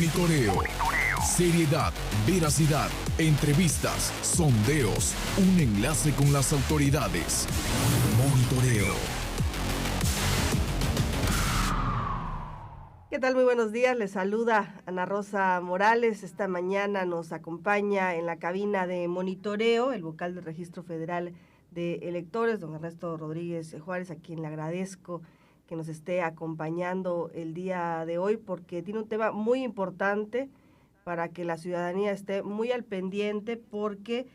Monitoreo. Seriedad, veracidad, entrevistas, sondeos, un enlace con las autoridades. Monitoreo. ¿Qué tal? Muy buenos días. Les saluda Ana Rosa Morales. Esta mañana nos acompaña en la cabina de Monitoreo el vocal del Registro Federal de Electores, don Ernesto Rodríguez Juárez, a quien le agradezco que nos esté acompañando el día de hoy porque tiene un tema muy importante para que la ciudadanía esté muy al pendiente, porque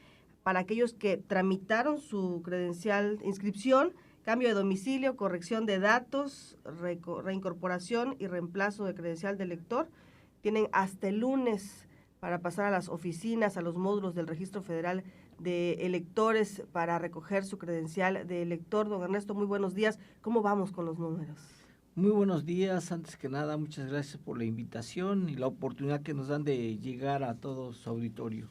para aquellos que tramitaron su credencial, inscripción, cambio de domicilio, corrección de datos, reincorporación y reemplazo de credencial de elector, tienen hasta el lunes para pasar a las oficinas, a los módulos del Registro Federal de Electores para recoger su credencial de elector. Don Ernesto, muy buenos días. ¿Cómo vamos con los números? Muy buenos días. Antes que nada, muchas gracias por la invitación y la oportunidad que nos dan de llegar a todo su auditorio.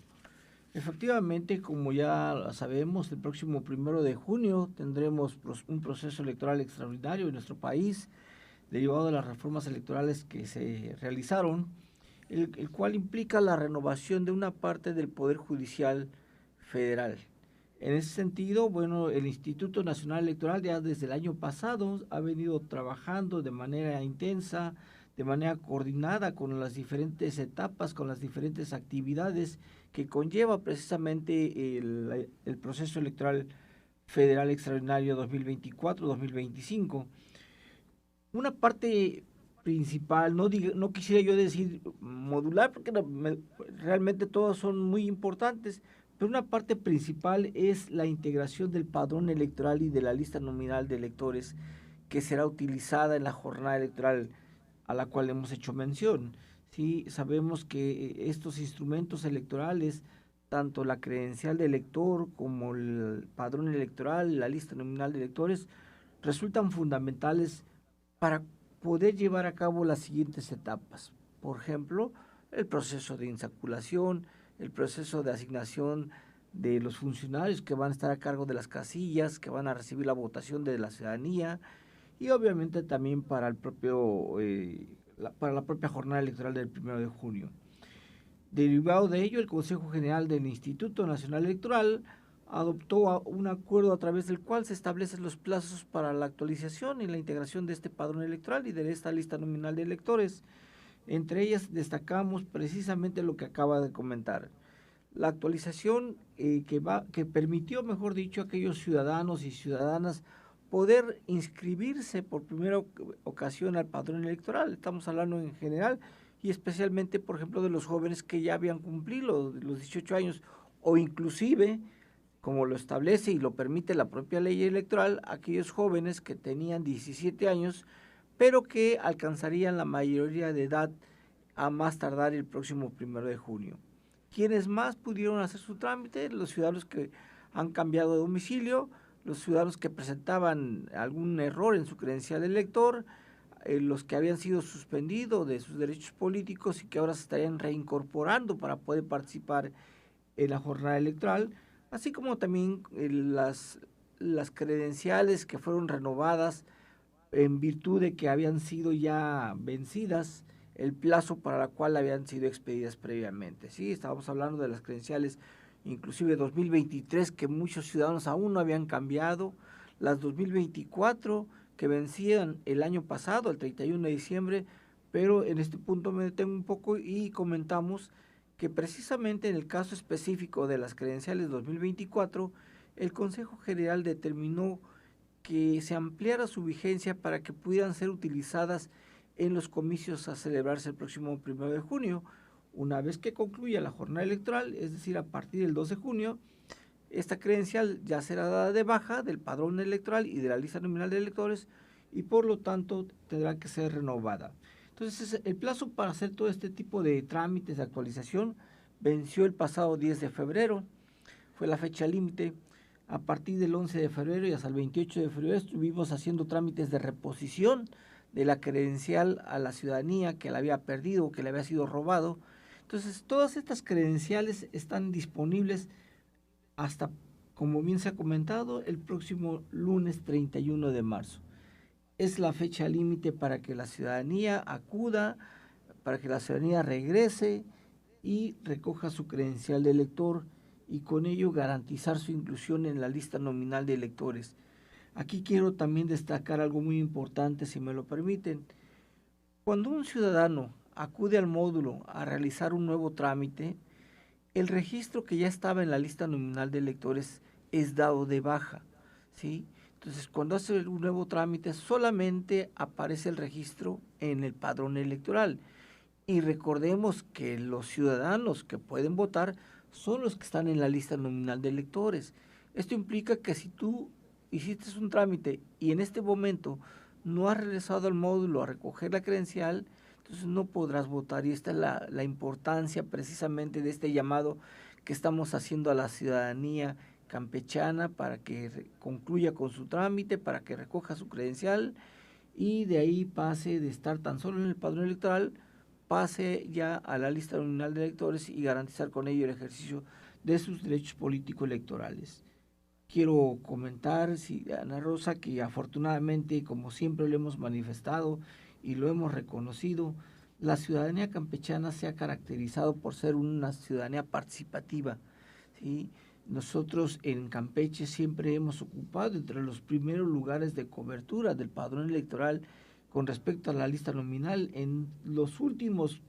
Efectivamente, como ya sabemos, el próximo 1 de junio tendremos un proceso electoral extraordinario en nuestro país, derivado de las reformas electorales que se realizaron, el cual implica la renovación de una parte del Poder Judicial Federal. En ese sentido, bueno, el Instituto Nacional Electoral ya desde el año pasado ha venido trabajando de manera intensa, de manera coordinada con las diferentes etapas, con las diferentes actividades que conlleva precisamente el proceso electoral federal extraordinario 2024-2025. Una parte principal, no quisiera yo decir modular, porque realmente todas son muy importantes, pero una parte principal es la integración del padrón electoral y de la lista nominal de electores que será utilizada en la jornada electoral a la cual hemos hecho mención. Sí, sabemos que estos instrumentos electorales, tanto la credencial de elector como el padrón electoral, la lista nominal de electores, resultan fundamentales para poder llevar a cabo las siguientes etapas. Por ejemplo, el proceso de insaculación, el proceso de asignación de los funcionarios que van a estar a cargo de las casillas, que van a recibir la votación de la ciudadanía, y obviamente también para para la propia jornada electoral del 1 de junio. Derivado de ello, el Consejo General del Instituto Nacional Electoral adoptó un acuerdo a través del cual se establecen los plazos para la actualización y la integración de este padrón electoral y de esta lista nominal de electores. Entre ellas destacamos precisamente lo que acaba de comentar. La actualización que permitió, mejor dicho, a aquellos ciudadanos y ciudadanas poder inscribirse por primera ocasión al padrón electoral. Estamos hablando en general y especialmente, por ejemplo, de los jóvenes que ya habían cumplido los 18 años o inclusive, como lo establece y lo permite la propia ley electoral, aquellos jóvenes que tenían 17 años, pero que alcanzarían la mayoría de edad a más tardar el próximo 1 de junio. ¿Quiénes más pudieron hacer su trámite? Los ciudadanos que han cambiado de domicilio, los ciudadanos que presentaban algún error en su credencial de elector, los que habían sido suspendidos de sus derechos políticos y que ahora se estarían reincorporando para poder participar en la jornada electoral, así como también las credenciales que fueron renovadas en virtud de que habían sido ya vencidas el plazo para la cual habían sido expedidas previamente. Sí, estábamos hablando de las credenciales inclusive 2023 que muchos ciudadanos aún no habían cambiado, las 2024 que vencían el año pasado, el 31 de diciembre, pero en este punto me detengo un poco y comentamos que precisamente en el caso específico de las credenciales 2024, el Consejo General determinó que se ampliara su vigencia para que pudieran ser utilizadas en los comicios a celebrarse el próximo 1 de junio. Una vez que concluya la jornada electoral, es decir, a partir del 2 de junio, esta credencial ya será dada de baja del padrón electoral y de la lista nominal de electores y por lo tanto tendrá que ser renovada. Entonces, el plazo para hacer todo este tipo de trámites de actualización venció el pasado 10 de febrero, fue la fecha límite. A partir del 11 de febrero y hasta el 28 de febrero estuvimos haciendo trámites de reposición de la credencial a la ciudadanía que la había perdido o que le había sido robado. Entonces, todas estas credenciales están disponibles hasta, como bien se ha comentado, el próximo lunes 31 de marzo. Es la fecha límite para que la ciudadanía acuda, para que la ciudadanía regrese y recoja su credencial de elector y con ello garantizar su inclusión en la lista nominal de electores. Aquí quiero también destacar algo muy importante, si me lo permiten. Cuando un ciudadano acude al módulo a realizar un nuevo trámite, el registro que ya estaba en la lista nominal de electores es dado de baja, ¿sí? Entonces, cuando hace un nuevo trámite, solamente aparece el registro en el padrón electoral. Y recordemos que los ciudadanos que pueden votar son los que están en la lista nominal de electores. Esto implica que si tú hiciste un trámite y en este momento no has regresado al módulo a recoger la credencial, entonces no podrás votar. Y esta es la importancia precisamente de este llamado que estamos haciendo a la ciudadanía campechana para que concluya con su trámite, para que recoja su credencial y de ahí pase de estar tan solo en el padrón electoral, pase ya a la lista nominal de electores y garantizar con ello el ejercicio de sus derechos político-electorales. Quiero comentar, Ana Rosa, que afortunadamente, como siempre lo hemos manifestado y lo hemos reconocido, la ciudadanía campechana se ha caracterizado por ser una ciudadanía participativa, ¿sí? Nosotros en Campeche siempre hemos ocupado entre los primeros lugares de cobertura del padrón electoral con respecto a la lista nominal en los últimos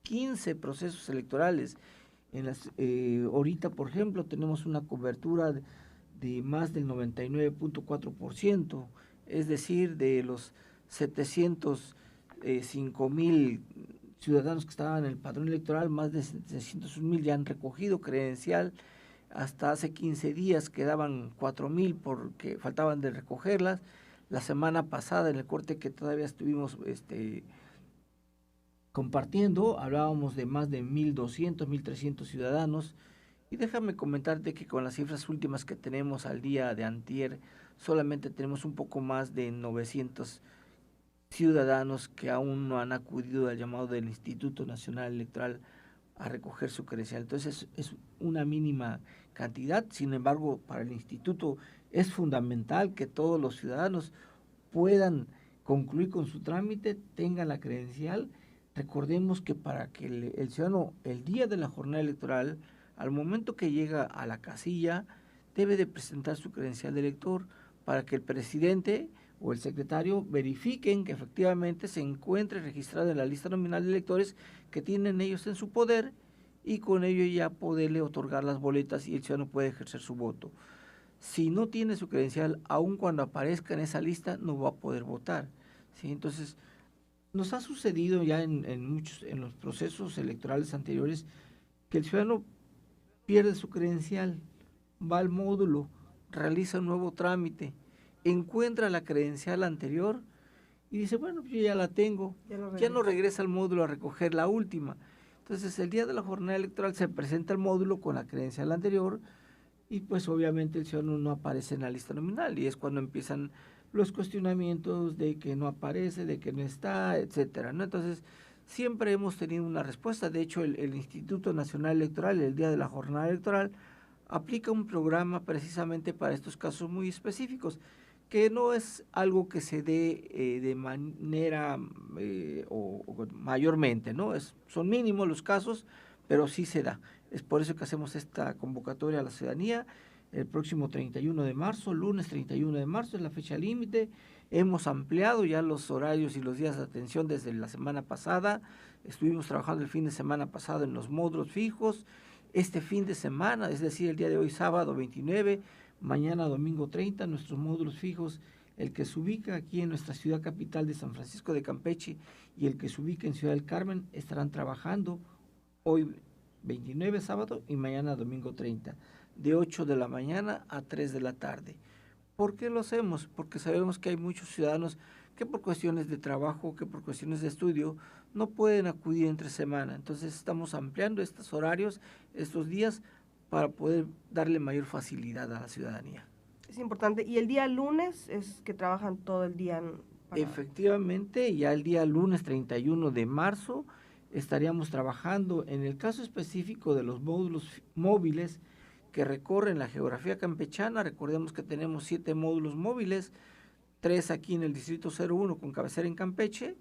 15 procesos electorales. Ahorita, por ejemplo, tenemos una cobertura de más del 99.4%, es decir, de los 705,000 ciudadanos que estaban en el padrón electoral, más de 701,000 ya han recogido credencial. Hasta hace 15 días quedaban 4,000 porque faltaban de recogerlas. La semana pasada, en el corte que todavía estuvimos compartiendo, hablábamos de más de 1,200, 1,300 ciudadanos. Y déjame comentarte que con las cifras últimas que tenemos al día de antier, solamente tenemos un poco más de 900 ciudadanos que aún no han acudido al llamado del Instituto Nacional Electoral a recoger su credencial. Entonces es una mínima cantidad. Sin embargo, para el instituto es fundamental que todos los ciudadanos puedan concluir con su trámite, tengan la credencial. Recordemos que para que el ciudadano, el día de la jornada electoral, al momento que llega a la casilla, debe de presentar su credencial de elector para que el presidente o el secretario verifiquen que efectivamente se encuentre registrado en la lista nominal de electores que tienen ellos en su poder y con ello ya poderle otorgar las boletas y el ciudadano puede ejercer su voto. Si no tiene su credencial, aun cuando aparezca en esa lista, no va a poder votar, ¿sí? Entonces, nos ha sucedido ya en los procesos electorales anteriores que el ciudadano pierde su credencial, va al módulo, realiza un nuevo trámite, encuentra la credencial anterior y dice, bueno, yo ya la tengo, ya no regresa al módulo a recoger la última. Entonces, el día de la jornada electoral se presenta el módulo con la credencial anterior y pues obviamente el ciudadano no aparece en la lista nominal y es cuando empiezan los cuestionamientos de que no aparece, de que no está, etcétera, ¿no? Entonces, siempre hemos tenido una respuesta. De hecho, el Instituto Nacional Electoral, el día de la jornada electoral, aplica un programa precisamente para estos casos muy específicos, que no es algo que se dé de manera o mayormente, ¿no? Son mínimos los casos, pero sí se da. Es por eso que hacemos esta convocatoria a la ciudadanía el próximo 31 de marzo, lunes 31 de marzo es la fecha límite. Hemos ampliado ya los horarios y los días de atención desde la semana pasada. Estuvimos trabajando el fin de semana pasado en los módulos fijos. Este fin de semana, es decir, el día de hoy sábado 29, mañana domingo 30, nuestros módulos fijos, el que se ubica aquí en nuestra ciudad capital de San Francisco de Campeche y el que se ubica en Ciudad del Carmen, estarán trabajando hoy 29 sábado y mañana domingo 30, de 8 de la mañana a 3 de la tarde. ¿Por qué lo hacemos? Porque sabemos que hay muchos ciudadanos que por cuestiones de trabajo, que por cuestiones de estudio, no pueden acudir entre semana. Entonces estamos ampliando estos horarios, estos días, para poder darle mayor facilidad a la ciudadanía. Es importante. ¿Y el día lunes es que trabajan todo el día? Efectivamente, ya el día lunes 31 de marzo estaríamos trabajando en el caso específico de los módulos móviles que recorren la geografía campechana. Recordemos que tenemos 7 módulos móviles, 3 aquí en el distrito 01 con cabecera en Campeche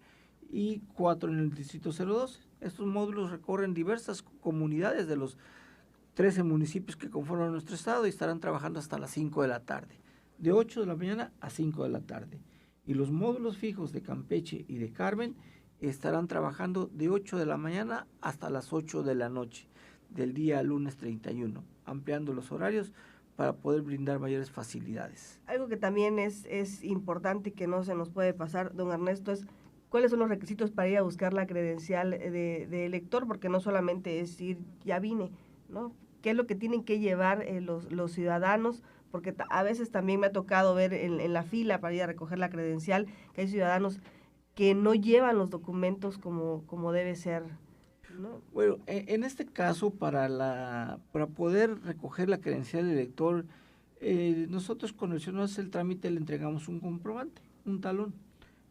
y 4 en el distrito 02. Estos módulos recorren diversas comunidades de los 13 municipios que conforman nuestro estado y estarán trabajando hasta las 5 de la tarde, de 8 de la mañana a 5 de la tarde. Y los módulos fijos de Campeche y de Carmen estarán trabajando de 8 de la mañana hasta las 8 de la noche del día lunes 31, ampliando los horarios para poder brindar mayores facilidades. Algo que también es importante y que no se nos puede pasar, don Ernesto, es cuáles son los requisitos para ir a buscar la credencial de elector, porque no solamente es ir, ya vine, ¿no? ¿Qué es lo que tienen que llevar los ciudadanos? Porque a veces también me ha tocado ver en la fila para ir a recoger la credencial que hay ciudadanos que no llevan los documentos como debe ser, ¿no? Bueno, en este caso, para poder recoger la credencial del elector, nosotros cuando el ciudadano hace el trámite le entregamos un comprobante, un talón,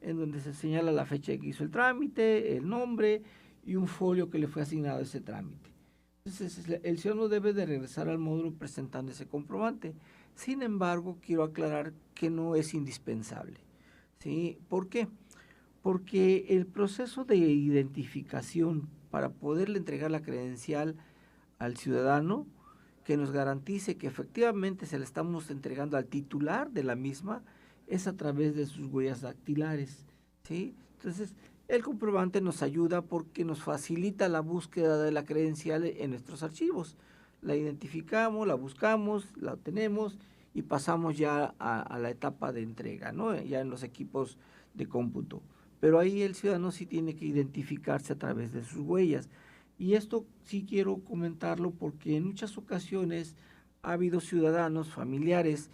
en donde se señala la fecha que hizo el trámite, el nombre y un folio que le fue asignado a ese trámite. Entonces, el ciudadano debe de regresar al módulo presentando ese comprobante. Sin embargo, quiero aclarar que no es indispensable, ¿sí? ¿Por qué? Porque el proceso de identificación para poderle entregar la credencial al ciudadano, que nos garantice que efectivamente se le estamos entregando al titular de la misma, es a través de sus huellas dactilares, ¿sí? Entonces, el comprobante nos ayuda porque nos facilita la búsqueda de la credencial en nuestros archivos. La identificamos, la buscamos, la obtenemos y pasamos ya a la etapa de entrega, ¿no? Ya en los equipos de cómputo. Pero ahí el ciudadano sí tiene que identificarse a través de sus huellas. Y esto sí quiero comentarlo porque en muchas ocasiones ha habido ciudadanos, familiares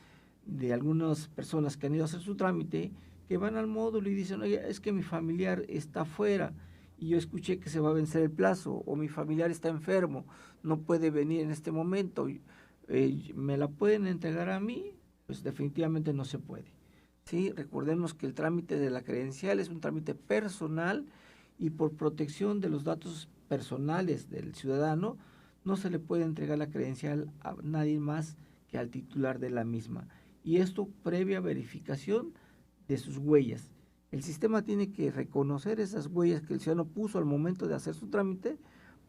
de algunas personas que han ido a hacer su trámite, que van al módulo y dicen, oye, es que mi familiar está fuera y yo escuché que se va a vencer el plazo, o mi familiar está enfermo, no puede venir en este momento, ¿me la pueden entregar a mí? Pues definitivamente no se puede. Sí, recordemos que el trámite de la credencial es un trámite personal y por protección de los datos personales del ciudadano, no se le puede entregar la credencial a nadie más que al titular de la misma. Y esto previa verificación de sus huellas. El sistema tiene que reconocer esas huellas que el ciudadano puso al momento de hacer su trámite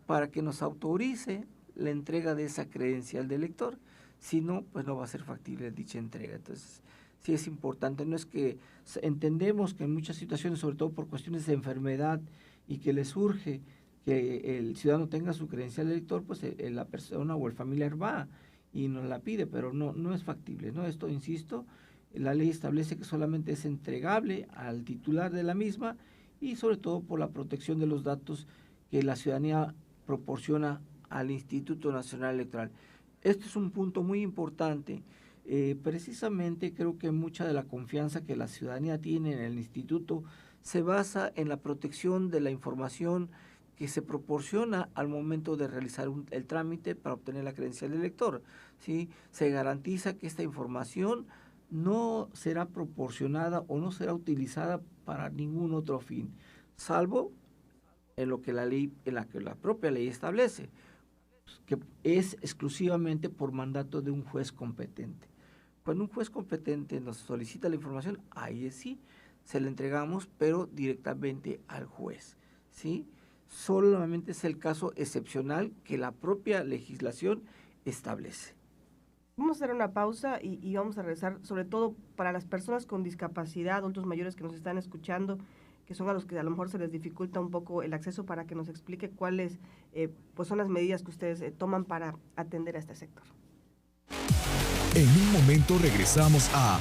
para que nos autorice la entrega de esa credencial de elector. Si no, pues no va a ser factible dicha entrega. Entonces, sí es importante. No es que entendemos que en muchas situaciones, sobre todo por cuestiones de enfermedad y que les urge que el ciudadano tenga su credencial de elector, pues la persona o el familiar va y nos la pide, pero no es factible, ¿no? Esto, insisto, la ley establece que solamente es entregable al titular de la misma y sobre todo por la protección de los datos que la ciudadanía proporciona al Instituto Nacional Electoral. Este es un punto muy importante. Precisamente creo que mucha de la confianza que la ciudadanía tiene en el instituto se basa en la protección de la información que se proporciona al momento de realizar el trámite para obtener la credencial de elector, ¿sí? Se garantiza que esta información no será proporcionada o no será utilizada para ningún otro fin, salvo en lo que la propia ley establece, que es exclusivamente por mandato de un juez competente. Cuando un juez competente nos solicita la información, ahí sí, se la entregamos, pero directamente al juez, ¿sí? Solamente es el caso excepcional que la propia legislación establece. Vamos a hacer una pausa y vamos a regresar, sobre todo para las personas con discapacidad, adultos mayores que nos están escuchando, que son a los que a lo mejor se les dificulta un poco el acceso, para que nos explique cuáles pues son las medidas que ustedes toman para atender a este sector. En un momento regresamos a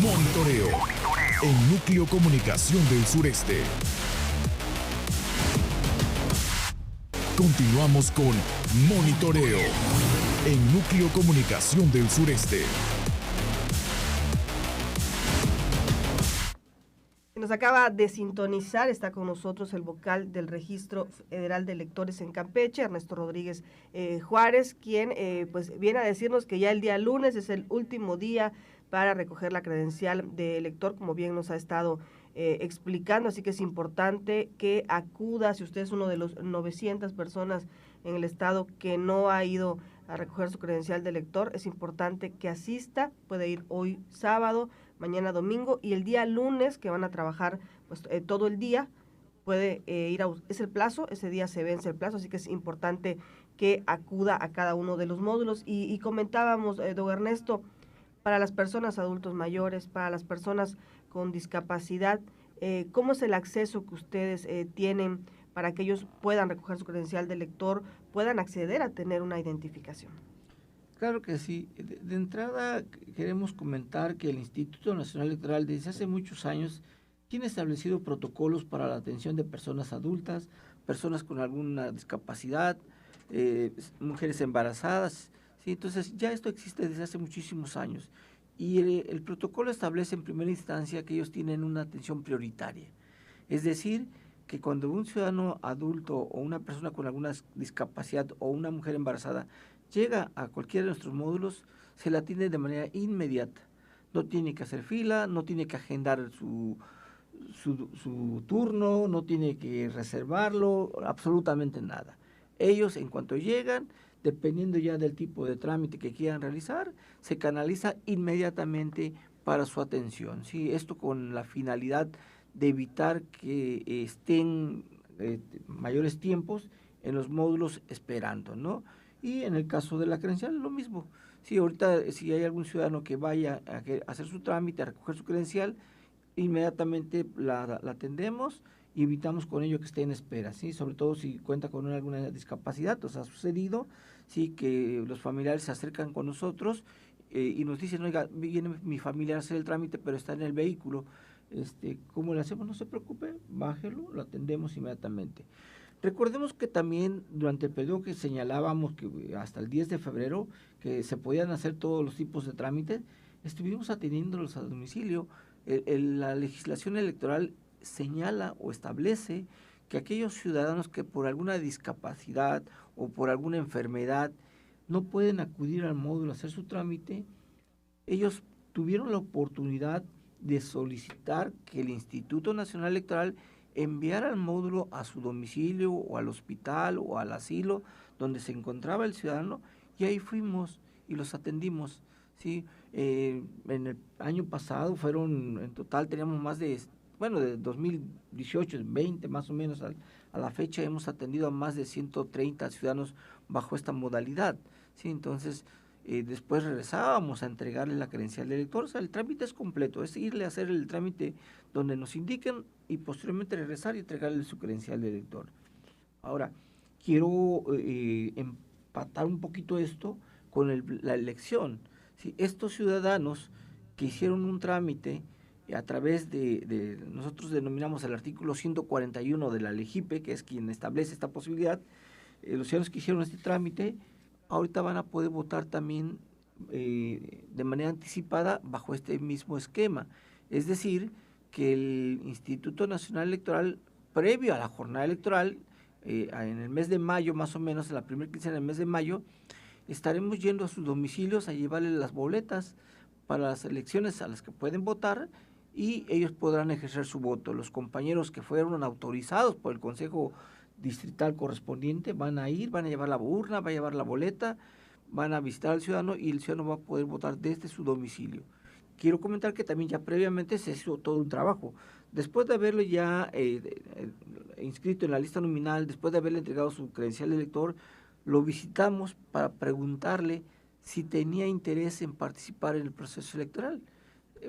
Monitoreo, en Núcleo Comunicación del Sureste. Continuamos con Monitoreo, en Núcleo Comunicación del Sureste. Nos acaba de sintonizar, está con nosotros el vocal del Registro Federal de Electores en Campeche, Ernesto Rodríguez Juárez, quien pues viene a decirnos que ya el día lunes es el último día para recoger la credencial de elector, como bien nos ha estado explicando, así que es importante que acuda. Si usted es uno de los 900 personas en el estado que no ha ido a recoger su credencial de elector, es importante que asista. Puede ir hoy sábado, mañana domingo y el día lunes, que van a trabajar pues todo el día, puede es el plazo, ese día se vence el plazo, así que es importante que acuda a cada uno de los módulos. Y comentábamos, don Ernesto, para las personas adultos mayores, para las personas con discapacidad, ¿cómo es el acceso que ustedes tienen para que ellos puedan recoger su credencial de lector, puedan acceder a tener una identificación? Claro que sí. De entrada, queremos comentar que el Instituto Nacional Electoral desde hace muchos años tiene establecido protocolos para la atención de personas adultas, personas con alguna discapacidad, mujeres embarazadas, ¿sí? Entonces ya esto existe desde hace muchísimos años y el protocolo establece en primera instancia que ellos tienen una atención prioritaria, es decir, que cuando un ciudadano adulto o una persona con alguna discapacidad o una mujer embarazada llega a cualquiera de nuestros módulos, se la atiende de manera inmediata. No tiene que hacer fila, no tiene que agendar su turno, no tiene que reservarlo, absolutamente nada. Ellos, en cuanto llegan, dependiendo ya del tipo de trámite que quieran realizar, se canaliza inmediatamente para su atención, ¿sí? Esto con la finalidad de evitar que estén mayores tiempos en los módulos esperando, ¿no? Y en el caso de la credencial, lo mismo. Sí, ahorita, si hay algún ciudadano que vaya a hacer su trámite, a recoger su credencial, inmediatamente la atendemos y evitamos con ello que esté en espera, ¿sí? Sobre todo si cuenta con alguna discapacidad. Nos ha sucedido, sí, que los familiares se acercan con nosotros y nos dicen, oiga, viene mi familiar a hacer el trámite, pero está en el vehículo. ¿Cómo le hacemos? No se preocupe, bájelo, lo atendemos inmediatamente. Recordemos que también durante el periodo que señalábamos, que hasta el 10 de febrero, que se podían hacer todos los tipos de trámites, estuvimos atendiéndolos a domicilio. La legislación electoral señala o establece que aquellos ciudadanos que por alguna discapacidad o por alguna enfermedad no pueden acudir al módulo a hacer su trámite, ellos tuvieron la oportunidad de solicitar que el Instituto Nacional Electoral enviara al módulo a su domicilio o al hospital o al asilo donde se encontraba el ciudadano, y ahí fuimos y los atendimos, ¿sí? En el año pasado en total teníamos más de 2018, 20 más o menos, a la fecha hemos atendido a más de 130 ciudadanos bajo esta modalidad, ¿sí? Entonces, después regresábamos a entregarle la credencial de elector. O sea, el trámite es completo, es irle a hacer el trámite donde nos indiquen y posteriormente regresar y entregarle su credencial de elector. Ahora, quiero empatar un poquito esto con la elección. ¿Sí? Estos ciudadanos que hicieron un trámite a través nosotros denominamos el artículo 141 de la LEGIPE, que es quien establece esta posibilidad, los ciudadanos que hicieron este trámite, ahorita van a poder votar también de manera anticipada bajo este mismo esquema. Es decir, que el Instituto Nacional Electoral, previo a la jornada electoral, en el mes de mayo, más o menos, en la primera quincena del mes de mayo, estaremos yendo a sus domicilios a llevarles las boletas para las elecciones a las que pueden votar y ellos podrán ejercer su voto. Los compañeros que fueron autorizados por el Consejo Distrital correspondiente van a llevar la urna, va a llevar la boleta, van a visitar al ciudadano y el ciudadano va a poder votar desde su domicilio. Quiero comentar que también ya previamente se hizo todo un trabajo. Después de haberlo ya inscrito en la lista nominal, después de haberle entregado su credencial de elector, lo visitamos para preguntarle si tenía interés en participar en el proceso electoral.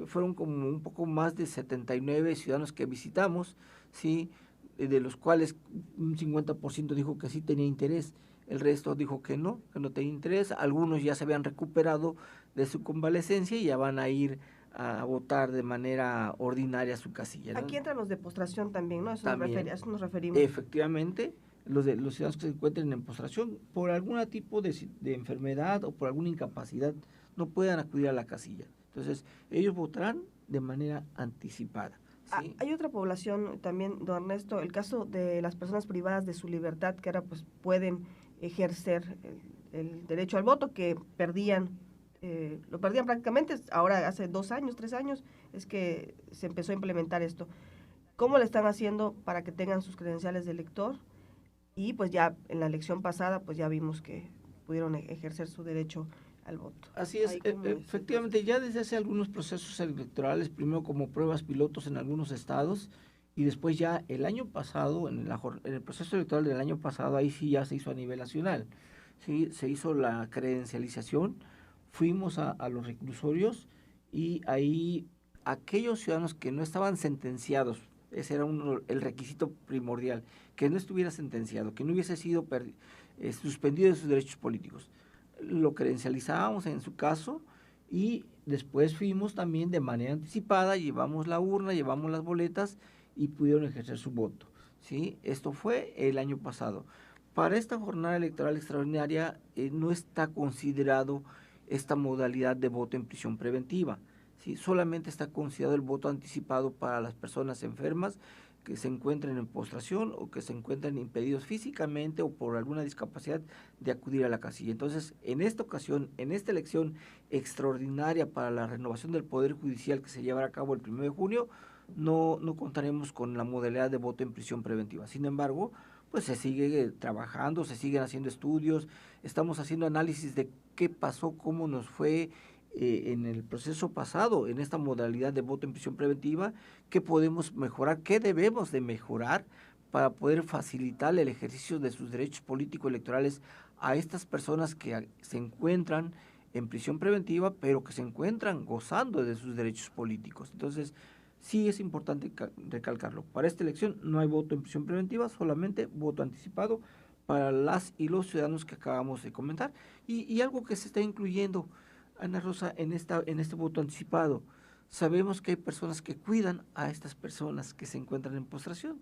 Fueron como un poco más de 79 ciudadanos que visitamos, ¿sí? De los cuales un 50% dijo que sí tenía interés, el resto dijo que no tenía interés. Algunos ya se habían recuperado de su convalecencia y ya van a ir a votar de manera ordinaria a su casilla, ¿no? Aquí entran los de postración también, ¿no? A eso nos referimos. Efectivamente, los ciudadanos que se encuentren en postración por algún tipo de enfermedad o por alguna incapacidad no puedan acudir a la casilla. Entonces, ellos votarán de manera anticipada. ¿Sí? Hay otra población también, don Ernesto, el caso de las personas privadas de su libertad, que ahora pues pueden ejercer el derecho al voto, que lo perdían prácticamente, ahora hace 2 años, 3 años, es que se empezó a implementar esto. ¿Cómo le están haciendo para que tengan sus credenciales de elector? Y pues ya en la elección pasada, pues ya vimos que pudieron ejercer su derecho al voto. Así es, efectivamente, ya desde hace algunos procesos electorales, primero como pruebas pilotos en algunos estados, y después ya el año pasado, en el proceso electoral del año pasado, ahí sí ya se hizo a nivel nacional, ¿sí? Se hizo la credencialización, fuimos a los reclusorios y ahí aquellos ciudadanos que no estaban sentenciados, ese era el requisito primordial, que no estuviera sentenciado, que no hubiese sido suspendido de sus derechos políticos. Lo credencializábamos en su caso y después fuimos también de manera anticipada, llevamos la urna, llevamos las boletas y pudieron ejercer su voto, ¿sí? Esto fue el año pasado. Para esta jornada electoral extraordinaria no está considerado esta modalidad de voto en prisión preventiva, ¿sí? Solamente está considerado el voto anticipado para las personas enfermas que se encuentren en postración o que se encuentren impedidos físicamente o por alguna discapacidad de acudir a la casilla. Entonces, en esta ocasión, en esta elección extraordinaria para la renovación del Poder Judicial que se llevará a cabo el 1 de junio, no contaremos con la modalidad de voto en prisión preventiva. Sin embargo, pues se sigue trabajando, se siguen haciendo estudios, estamos haciendo análisis de qué pasó, cómo nos fue en el proceso pasado, en esta modalidad de voto en prisión preventiva, qué podemos mejorar, qué debemos de mejorar para poder facilitar el ejercicio de sus derechos político-electorales a estas personas que se encuentran en prisión preventiva, pero que se encuentran gozando de sus derechos políticos. Entonces, sí es importante recalcarlo. Para esta elección no hay voto en prisión preventiva, solamente voto anticipado para las y los ciudadanos que acabamos de comentar. Y algo que se está incluyendo, Ana Rosa, en este voto anticipado, sabemos que hay personas que cuidan a estas personas que se encuentran en postración.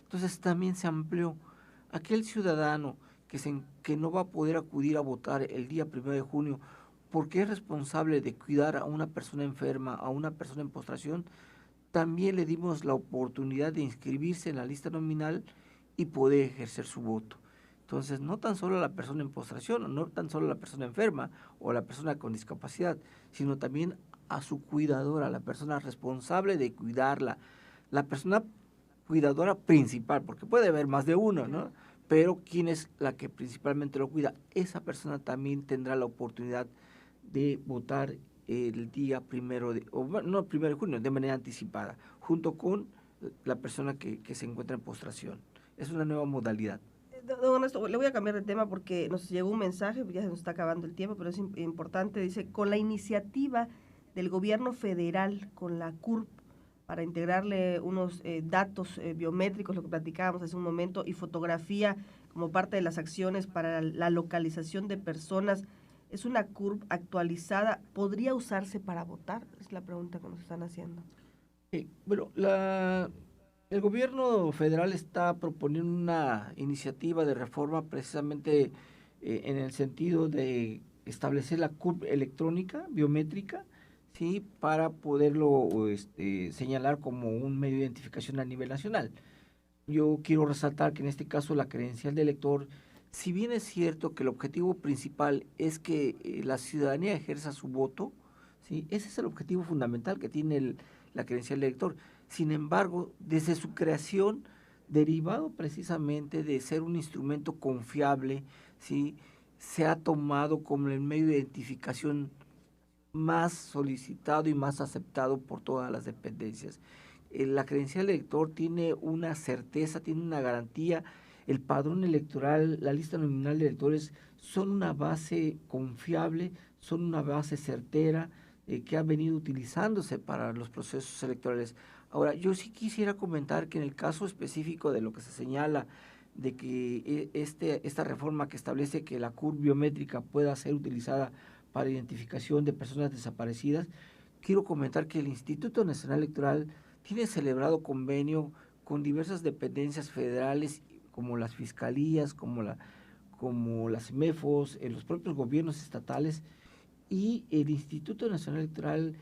Entonces también se amplió aquel ciudadano que no va a poder acudir a votar el día 1 de junio porque es responsable de cuidar a una persona enferma, a una persona en postración. También le dimos la oportunidad de inscribirse en la lista nominal y poder ejercer su voto. Entonces, no tan solo la persona en postración, no tan solo la persona enferma o la persona con discapacidad, sino también a su cuidadora, la persona responsable de cuidarla, la persona cuidadora principal, porque puede haber más de uno, ¿no? Pero ¿quién es la que principalmente lo cuida? Esa persona también tendrá la oportunidad de votar el día 1 de junio, de manera anticipada, junto con la persona que se encuentra en postración. Es una nueva modalidad. Don Ernesto, le voy a cambiar de tema porque nos llegó un mensaje, ya se nos está acabando el tiempo, pero es importante. Dice, con la iniciativa del gobierno federal, con la CURP, para integrarle unos datos biométricos, lo que platicábamos hace un momento, y fotografía como parte de las acciones para la localización de personas, ¿es una CURP actualizada? ¿Podría usarse para votar? Es la pregunta que nos están haciendo. Bueno, el gobierno federal está proponiendo una iniciativa de reforma precisamente en el sentido de establecer la CURP electrónica, biométrica, ¿sí? Para poderlo señalar como un medio de identificación a nivel nacional. Yo quiero resaltar que en este caso la credencial de elector, si bien es cierto que el objetivo principal es que la ciudadanía ejerza su voto, ¿sí? Ese es el objetivo fundamental que tiene la credencial de elector. Sin embargo, desde su creación, derivado precisamente de ser un instrumento confiable, ¿sí? Se ha tomado como el medio de identificación más solicitado y más aceptado por todas las dependencias. La credencial de elector tiene una certeza, tiene una garantía. El padrón electoral, la lista nominal de electores son una base confiable, son una base certera que ha venido utilizándose para los procesos electorales. Ahora, yo sí quisiera comentar que en el caso específico de lo que se señala de que esta reforma que establece que la CURP biométrica pueda ser utilizada para identificación de personas desaparecidas, quiero comentar que el Instituto Nacional Electoral tiene celebrado convenio con diversas dependencias federales como las fiscalías, como las MEFOS, los propios gobiernos estatales, y el Instituto Nacional Electoral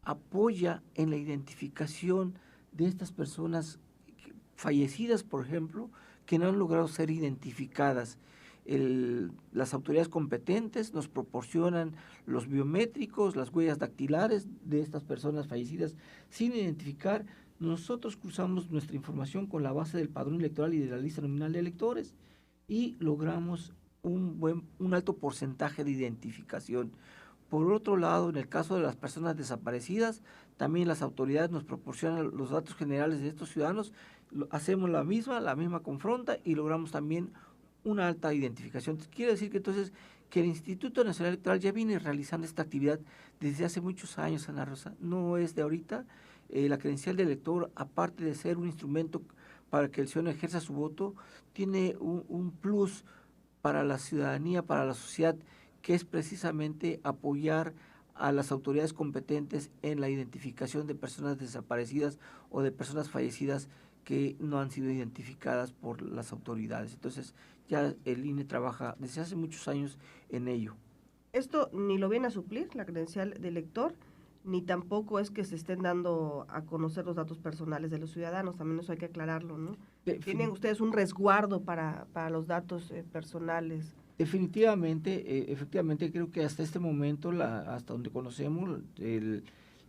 apoya en la identificación de estas personas fallecidas, por ejemplo, que no han logrado ser identificadas. Las autoridades competentes nos proporcionan los biométricos, las huellas dactilares de estas personas fallecidas sin identificar. Nosotros cruzamos nuestra información con la base del padrón electoral y de la lista nominal de electores y logramos un alto porcentaje de identificación. Por otro lado, en el caso de las personas desaparecidas, también las autoridades nos proporcionan los datos generales de estos ciudadanos, hacemos la misma confronta y logramos también una alta identificación. Quiere decir que entonces que el Instituto Nacional Electoral ya viene realizando esta actividad desde hace muchos años, Ana Rosa, no es de ahorita. La credencial de elector, aparte de ser un instrumento para que el ciudadano ejerza su voto, tiene un plus para la ciudadanía, para la sociedad, que es precisamente apoyar a las autoridades competentes en la identificación de personas desaparecidas o de personas fallecidas que no han sido identificadas por las autoridades. Entonces, ya el INE trabaja desde hace muchos años en ello. Esto ni lo viene a suplir, la credencial de elector, ni tampoco es que se estén dando a conocer los datos personales de los ciudadanos, también eso hay que aclararlo, ¿no? ¿Tienen ustedes un resguardo para los datos personales? Definitivamente, efectivamente, creo que hasta este momento, hasta donde conocemos,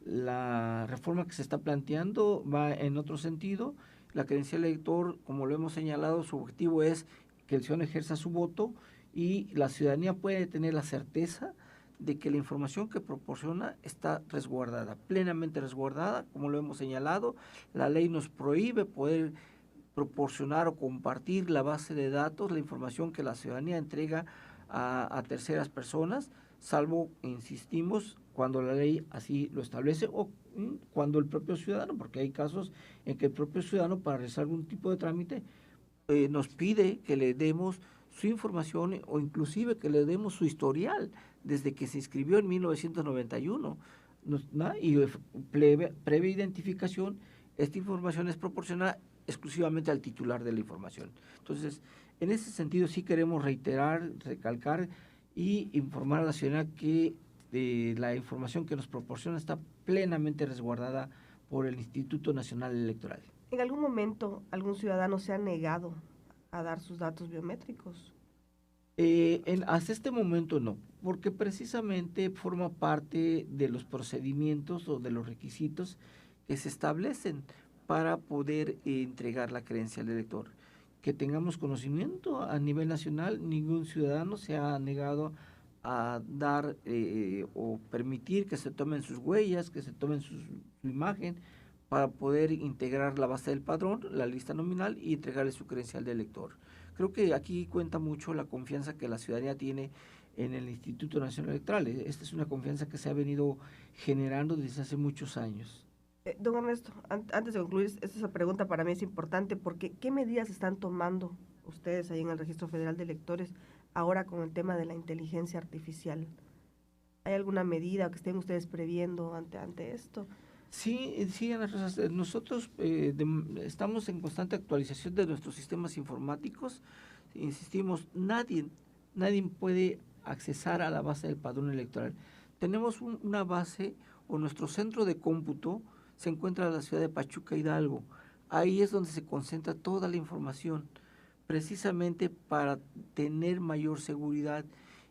la reforma que se está planteando va en otro sentido. La credencial elector, como lo hemos señalado, su objetivo es que el ciudadano ejerza su voto y la ciudadanía puede tener la certeza de que la información que proporciona está resguardada, plenamente resguardada, como lo hemos señalado. La ley nos prohíbe poder proporcionar o compartir la base de datos, la información que la ciudadanía entrega a terceras personas, salvo, insistimos, cuando la ley así lo establece o cuando el propio ciudadano, porque hay casos en que el propio ciudadano, para realizar algún tipo de trámite, nos pide que le demos su información o inclusive que le demos su historial desde que se inscribió en 1991. Y previa identificación, esta información es proporcionada exclusivamente al titular de la información. Entonces, en ese sentido sí queremos reiterar, recalcar y informar a la ciudadanía que la información que nos proporciona está plenamente resguardada por el Instituto Nacional Electoral. ¿En algún momento algún ciudadano se ha negado a dar sus datos biométricos? Hasta este momento no, porque precisamente forma parte de los procedimientos o de los requisitos que se establecen para poder entregar la credencial de elector. Que tengamos conocimiento a nivel nacional, ningún ciudadano se ha negado a dar o permitir que se tomen sus huellas, que se tomen su imagen para poder integrar la base del padrón, la lista nominal y entregarle su credencial de elector. Creo que aquí cuenta mucho la confianza que la ciudadanía tiene en el Instituto Nacional Electoral. Esta es una confianza que se ha venido generando desde hace muchos años. Don Ernesto, antes de concluir, esta pregunta para mí es importante porque ¿qué medidas están tomando ustedes ahí en el Registro Federal de Electores ahora con el tema de la inteligencia artificial? ¿Hay alguna medida que estén ustedes previendo ante esto? Sí, Ana Rosa, nosotros estamos en constante actualización de nuestros sistemas informáticos. Insistimos, nadie puede accesar a la base del padrón electoral. Tenemos una base o nuestro centro de cómputo se encuentra en la ciudad de Pachuca, Hidalgo. Ahí es donde se concentra toda la información, precisamente para tener mayor seguridad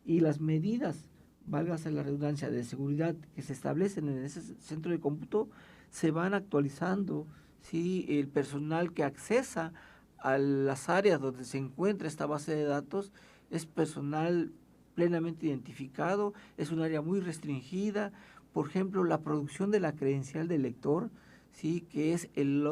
y las medidas, válgase la redundancia, de seguridad que se establecen en ese centro de cómputo se van actualizando. ¿Sí? El personal que accesa a las áreas donde se encuentra esta base de datos es personal plenamente identificado, es un área muy restringida. Por ejemplo, la producción de la credencial de elector, sí, que es la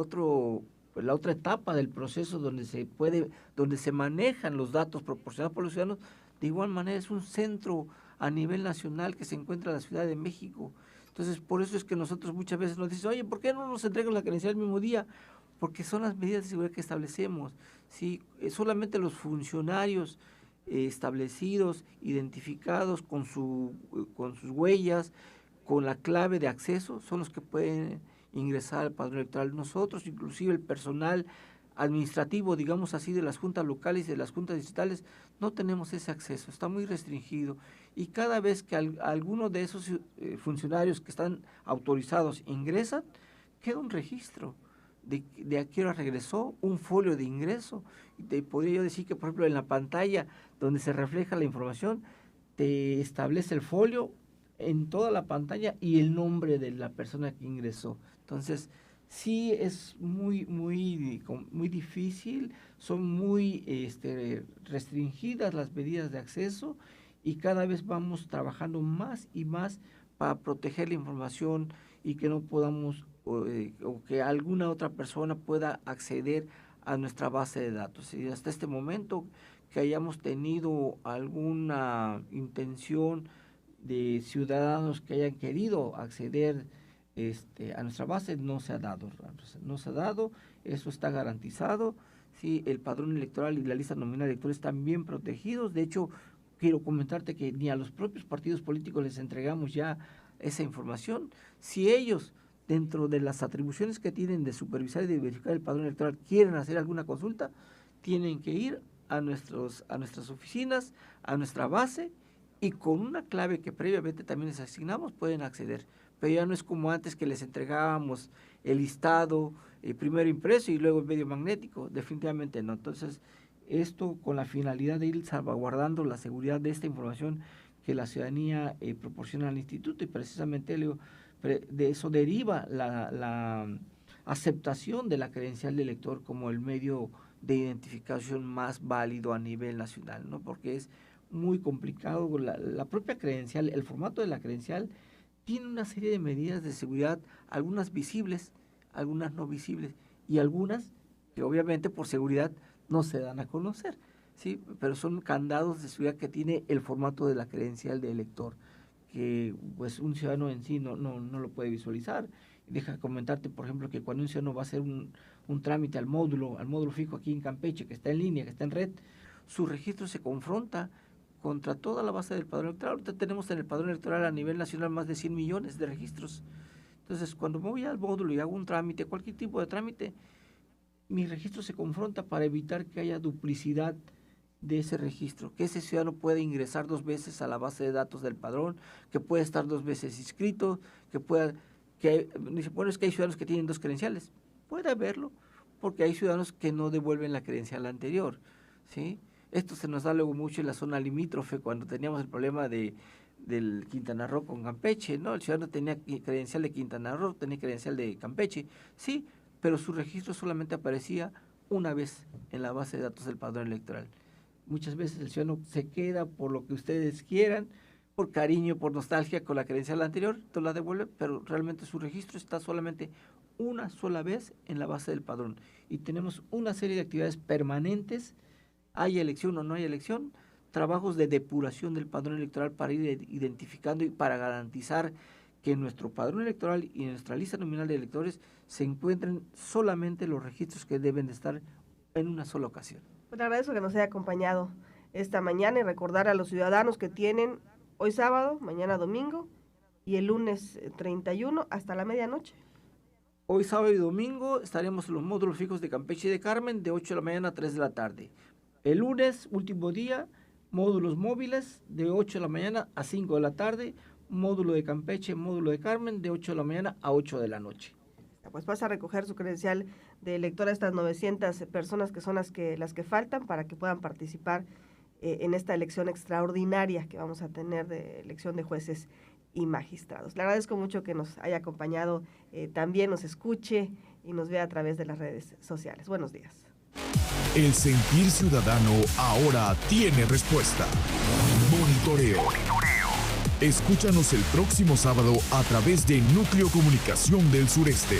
otra etapa del proceso donde se manejan los datos proporcionados por los ciudadanos. De igual manera es un centro a nivel nacional que se encuentra en la Ciudad de México. Entonces, por eso es que nosotros muchas veces nos dicen, oye, ¿por qué no nos entregan la credencial el mismo día? Porque son las medidas de seguridad que establecemos. ¿Sí? Solamente los funcionarios establecidos, identificados con sus huellas, con la clave de acceso, son los que pueden ingresar al padrón electoral. Nosotros, inclusive el personal administrativo, digamos así, de las juntas locales y de las juntas distritales, no tenemos ese acceso, está muy restringido. Y cada vez que alguno de esos funcionarios que están autorizados ingresan, queda un registro de a qué hora regresó, un folio de ingreso. Y te podría yo decir que, por ejemplo, en la pantalla donde se refleja la información, te establece el folio en toda la pantalla y el nombre de la persona que ingresó. Entonces, sí es muy difícil, son muy restringidas las medidas de acceso y cada vez vamos trabajando más y más para proteger la información y que no podamos o que alguna otra persona pueda acceder a nuestra base de datos. Y hasta este momento que hayamos tenido alguna intención de ciudadanos que hayan querido acceder a nuestra base, no se ha dado, eso está garantizado. Sí, el padrón electoral y la lista nominal de electores están bien protegidos. De hecho, quiero comentarte que ni a los propios partidos políticos les entregamos ya esa información. Si ellos, dentro de las atribuciones que tienen de supervisar y de verificar el padrón electoral, quieren hacer alguna consulta, tienen que ir a nuestras oficinas, a nuestra base, y con una clave que previamente también les asignamos pueden acceder. Pero ya no es como antes que les entregábamos el listado primero impreso y luego el medio magnético, definitivamente no. Entonces, esto con la finalidad de ir salvaguardando la seguridad de esta información que la ciudadanía proporciona al instituto, y precisamente de eso deriva la aceptación de la credencial de elector como el medio de identificación más válido a nivel nacional, ¿no? Porque es muy complicado la propia credencial, el formato de la credencial tiene una serie de medidas de seguridad, algunas visibles, algunas no visibles, y algunas que obviamente por seguridad no se dan a conocer, ¿sí? Pero son candados de seguridad que tiene el formato de la credencial de elector, que pues un ciudadano en sí no lo puede visualizar. Deja comentarte, por ejemplo, que cuando un ciudadano va a hacer un trámite al módulo fijo aquí en Campeche, que está en línea, que está en red, su registro se confronta contra toda la base del padrón electoral. Ahorita tenemos en el padrón electoral a nivel nacional más de 100 millones de registros. Entonces, cuando me voy al módulo y hago un trámite, cualquier tipo de trámite, mi registro se confronta para evitar que haya duplicidad de ese registro, que ese ciudadano pueda ingresar 2 veces a la base de datos del padrón, que pueda estar 2 veces inscrito, bueno, es que hay ciudadanos que tienen 2 credenciales. Puede haberlo, porque hay ciudadanos que no devuelven la credencial anterior, ¿sí? Esto se nos da luego mucho en la zona limítrofe, cuando teníamos el problema del Quintana Roo con Campeche, ¿no? El ciudadano tenía credencial de Quintana Roo, tenía credencial de Campeche, sí, pero su registro solamente aparecía una vez en la base de datos del padrón electoral. Muchas veces el ciudadano se queda por lo que ustedes quieran, por cariño, por nostalgia con la credencial anterior, entonces la devuelve, pero realmente su registro está solamente una sola vez en la base del padrón. Y tenemos una serie de actividades permanentes, haya elección o no haya elección, trabajos de depuración del padrón electoral para ir identificando y para garantizar que en nuestro padrón electoral y en nuestra lista nominal de electores se encuentren solamente los registros que deben de estar en una sola ocasión. Pues le agradezco que nos haya acompañado esta mañana y recordar a los ciudadanos que tienen hoy sábado, mañana domingo y el lunes 31 hasta la medianoche. Hoy sábado y domingo estaremos en los módulos fijos de Campeche y de Carmen de 8 de la mañana a 3 de la tarde. El lunes, último día, módulos móviles de 8 de la mañana a 5 de la tarde, módulo de Campeche, módulo de Carmen de 8 de la mañana a 8 de la noche. Pues pasa a recoger su credencial de elector a estas 900 personas que son las que faltan para que puedan participar en esta elección extraordinaria que vamos a tener de elección de jueces y magistrados. Le agradezco mucho que nos haya acompañado, también nos escuche y nos vea a través de las redes sociales. Buenos días. El sentir ciudadano ahora tiene respuesta. Monitoreo. Escúchanos el próximo sábado a través de Núcleo Comunicación del Sureste.